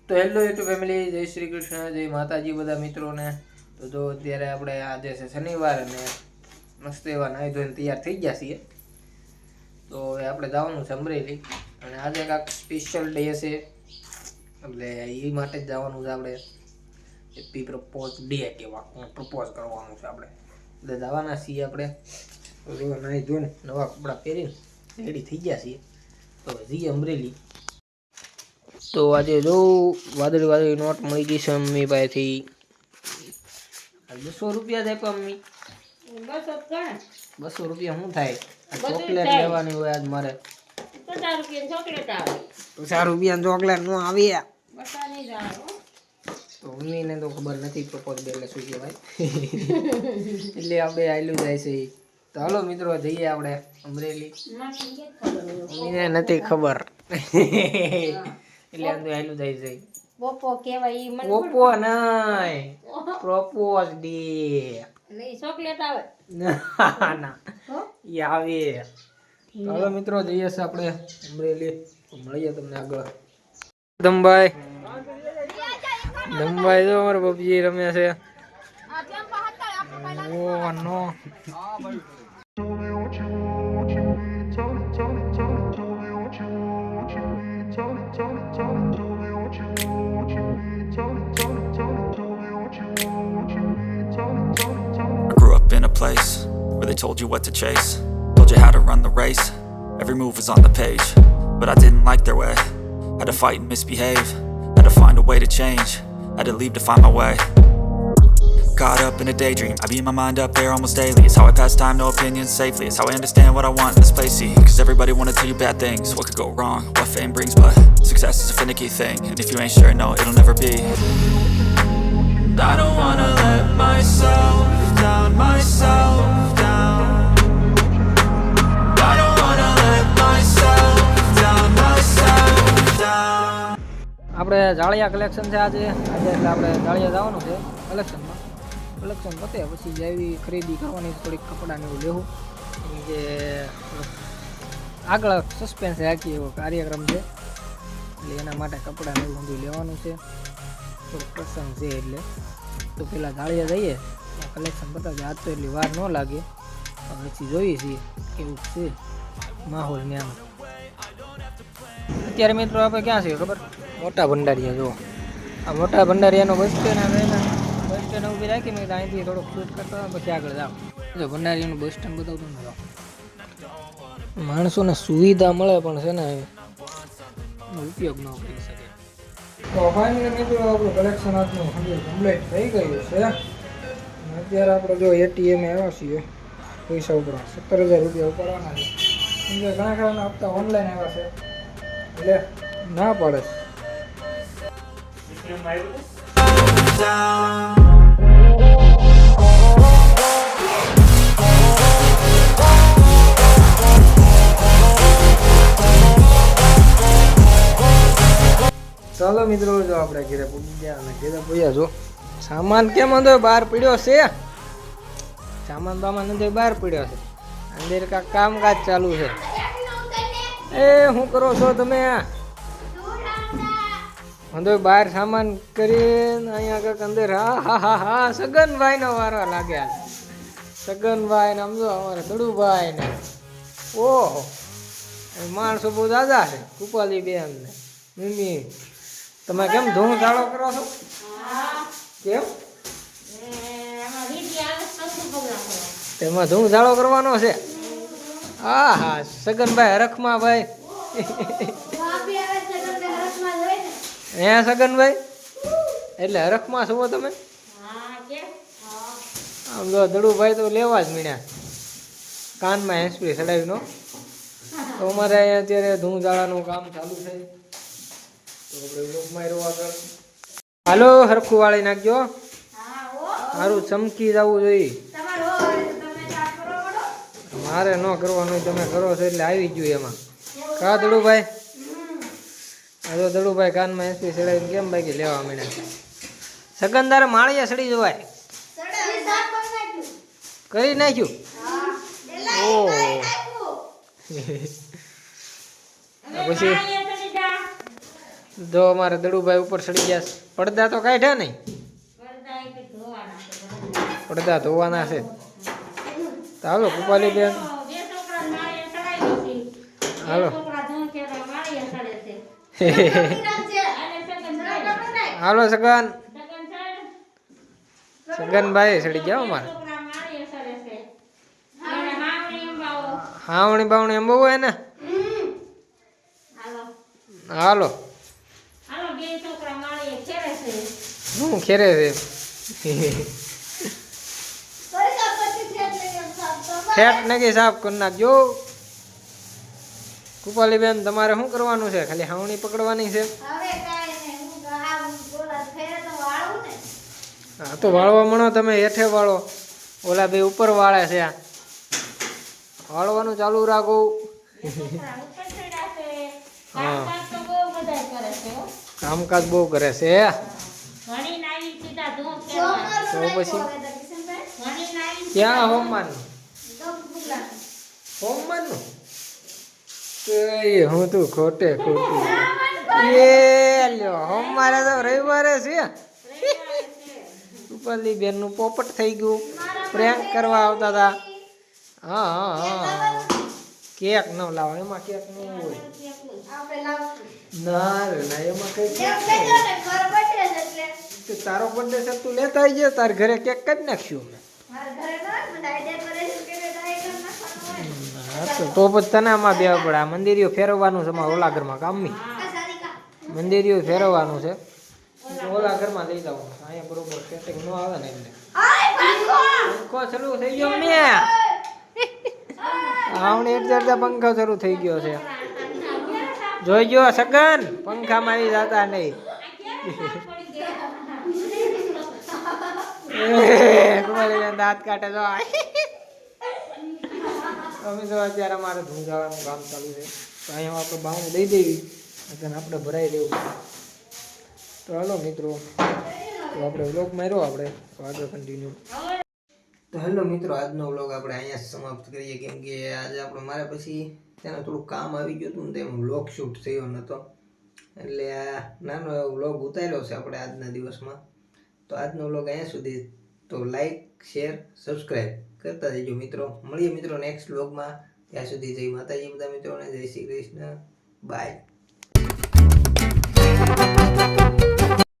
તો hello YouTube family, જય શ્રી કૃષ્ણ, જય માતાજી બધા મિત્રોને. તો જો અત્યારે આપણે આજે છે શનિવાર અને મસ્ત એવા નાહી ધોઈને તૈયાર થઈ ગયા છીએ. તો હવે આપણે જવાનું છે અમરેલી અને આજે કાંઈક સ્પેશિયલ ડે છે એટલે એ માટે જ જવાનું છે. આપણે હેપી પ્રપોઝ ડે કહેવા પ્રપોઝ કરવાનું છે આપણે એટલે જવાના છીએ આપણે. તો નાહી ધોઈને નવા કપડાં પહેરીને રેડી થઈ ગયા છીએ. તો જઈએ અમરેલી. તો આજે જો વાદળી નોટ મળી ગઈ છે મમ્મી પાસેથી. 200 રૂપિયા થાય પણ મમ્મી 200 રૂપિયા શું થાય? ચોકલેટ લેવાની હોય આજ મારે. 50 રૂપિયાની ચોકલેટ આવે. 50 રૂપિયાની ચોકલેટ નો આવી. તો મમ્મીને તો ખબર નથી પ્રપોઝ એટલે શું કહેવાય એટલે આપણે આયલું જાય છે. તો હાલો મિત્રો જઈએ આપણે અમરેલી. મમ્મીને નથી ખબર એટલે અંદર આયલું જાય છે. પોપો કહેવાય ઈ મને પોપો નહીં, પ્રપોઝ ડે. નહીં ચોકલેટ આવે ના ઈ આવે. હાલો મિત્રો જઈએ છે આપણે અમરેલી. મળીએ તમને આગળ. દમભાઈ જો અમારે પબજી રમે છે. ઓ નો place where they told you what to chase, told you how to run the race, every move was on the page, but I didn't like their way, had to fight and misbehave, had to find a way to change, had to leave to find my way. Caught up in a daydream, I beat my mind up there almost daily. It's how I pass time, no opinions safely. It's how I understand what I want in this place, see. Cause everybody wanna tell you bad things, what could go wrong, what fame brings. But success is a finicky thing, and if you ain't sure, no, it'll never be. I don't wanna let myself down, myself down. I don't wanna let myself down, myself down. આપણે Jaliya collection છે આજે એટલે આપણે જાળિયા જવાનું છે કલેક્શનમાં. Collection પતે પછી જેવી ખરીદી કરવાની થોડીક કપડાને એવું લેવું કે આગળ સસ્પેન્સ રાખીએ એવો કાર્યક્રમ છે એટલે એના માટે કપડાને એવું બધું લેવાનું છે. થોડુંક પ્રસંગ છે એટલે તો પહેલાં જાળિયા જઈએ કલેક્શન બતાવજે. આજ તો એટલી વાર ન લાગે પછી જોઈએ છીએ કેવું છે માહોલ ને આમ. અત્યારે મિત્રો આપણે ક્યાં છીએ ખબર? મોટા ભંડારીયા. જો આ મોટા ભંડારીયાનો બસ સ્ટેન્ડ આવે ને, બસ સ્ટેન્ડ ઊભી રાખીને અહીંથી થોડોક શૂટ કરતા પછી આગળ જાઓ. જો ભંડારીયાનું બસ સ્ટેન્ડ બતાવતું ને. માણસોને સુવિધા મળે પણ છે ને ઉપયોગ ન કરી શકે. તો ફાઇનલી મિત્રો આપણું કલેક્શન આજનું કમ્પ્લીટ થઈ ગયું છે. અત્યારે આપણે જો એટીએમ આવ્યા છીએ પૈસા ઉપર 17,000 રૂપિયા ઉપાડવાના છે. ઘણા ઘણા હપ્તા ઓનલાઈન આવ્યા છે એટલે ના પાડે. ચાલો મિત્રો જો આપણે ઘરે પૂગી ગયા અને ઘરે પૂગ્યા. જો સામાન કેમ હતો બહાર પડ્યો છે. સામાન નથી બહાર પડ્યો છે. અંદર કાંઈક કામકાજ ચાલુ છે. એ શું કરો છો તમે? અંદો બહાર સામાન કરીને અહીંયા કાંઈક અંદર. હા સગનભાઈ નો વારો લાગ્યા. સગનભાઈ ને સમજો અમારે દડુભાઈ ને. ઓહો માણસો બહુ દાદા છે. કૃપાલી બેન ને મમ્મી. તમે કેમ ધૂમ ઝાડો કરો છો? કેમ તેમાં ધૂમ ઝાડો કરવાનો છે? હા સગનભાઈ હરખમાં ભાઈ. હે સગનભાઈ એટલે હરખમાં છો તમે? આમ જો દડુભાઈ તો લેવા જ મીણ્યા કાનમાં હેન્સફ્રી ચડાવીનો. તો અમારે અહીંયા અત્યારે ધૂમ ઝાડાનું કામ ચાલુ છે. તો આપણે બ્લોકમાં રહ્યો આગળ. હાલો હરખું વાળી નાખજો. સારું ચમકી જવું જોઈએ. મારે ન કરવાનું તમે કરો છો એટલે આવી ગયું એમાં. કા દડુભાઈ? હા દડુભાઈ કાનમાં એસપી ચડાવીને કેમ બાકી લેવા માંડ્યા. સગનદાર માળિયા સડી જવાય કરી નાખ્યું. ઓહ પછી જો અમારે દડુભાઈ ઉપર ચડી ગયા છે. પડદા તો કાઢ્યા નહીં, પડદા એ કંઈક ધોવાના છે બધા. પડદા ધોવાના છે. તો હાલો કૃપાલી બેન, બે છોકરા માળીએ ચડાવ્યો છે. હાલો. બે છોકરા ધોન કેરા માળીએ ચડે છે. અને સગનભાઈ. હાલો સગન, સગન સાહેબ, સગનભાઈ ચડી ગયા અમારે. છોકરા માળીએ ચડે છે. એને હાવણી અંબાવો. હાવણી બાવણી એમ બહુ હોય ને. હાલો. હાલો, હાલો, બે છોકરા માળીએ ખેરે છે. શું ખેરે છે? ફેટ નાખી સાફ કરી નાખજો. કૃપાલી બેન તમારે શું કરવાનું છે? ખાલી હાવણી પકડવાની છે. હા તો વાળવા મળો, તમે હેઠે વાળો, ઓલા બે ઉપર વાળે છે. વાળવાનું ચાલુ રાખો. છોકરા ઉપર ચડ્યા છે. હા. કામકાજ તો બહુ બધાય કરે છે હો. કામકાજ બહુ કરે છે. ભણીને આવી સીધા ધોન કેરા. તો પછી ભણીને આવી ક્યાં હોમવાનું? હોમવાનું હું તું ખોટે ખોટું એ લ્યો હોમવારે તો રવિવારે છે. કૃપાલી બેન નું પોપટ થઈ ગયું. પ્રેન્ક કરવા આવતા હતા. હા હા હા, કેક ન લાવો, એમાં કેક ન હોય. ના રે ના, એમાં કઈ કેક ન હોય. તો તારો બર્થડે છે, તું લેતા આવી જાય, તાર ઘરે કેક કરી નાખ્યું મેં. હા તો પછી તને આમાં બેવા પડે. આ મંદિરીઓ ફેરવવાનું છે અમારા ઓલા ઘરમાં કામની. મંદિરીઓ ફેરવવાનું છે, ઓલા ઘરમાં લઈ જવાનું. અહીંયા બરોબર સેટિંગ ન આવે ને એટલે. પંખો શરૂ થઈ ગયો મેં. આવણી એટલે પંખો શરૂ થઈ ગયો છે. જોઈજો સગન, પંખામાં આવી જતા નહીં. દાંત કાઢે તો અમે તો અત્યારે અમારે ધૂંધાવાનું કામ ચાલુ છે. તો અહીંયા આપણે બાવણી દઈ દેવી અને આપણે ભરાઈ દેવું. તો હાલો મિત્રો, તો આપણે વ્લોગ માર્યો, આપણે તો આગળ કન્ટિન્યુ. તો હેલો મિત્રો, આજનો વ્લોગ આપણે અહીંયા સમાપ્ત કરીએ, કેમ કે આજે આપણે મારે પછી ત્યાં થોડુંક કામ આવી ગયું હતું ને તેમાં વ્લોગ શૂટ થયો નહોતો, એટલે આ નાનો એવો વ્લોગ ઉતાર્યો છે આપણે આજના દિવસમાં. તો આજનો વ્લોગ અહીંયા સુધી. તો લાઈક, શેર, સબસ્ક્રાઈબ કરતા જજો મિત્રો. મળીએ મિત્રો નેક્સ્ટ વ્લોગમાં. ત્યાં સુધી જય માતાજી બધા મિત્રોને. જય શ્રી કૃષ્ણ. બાય.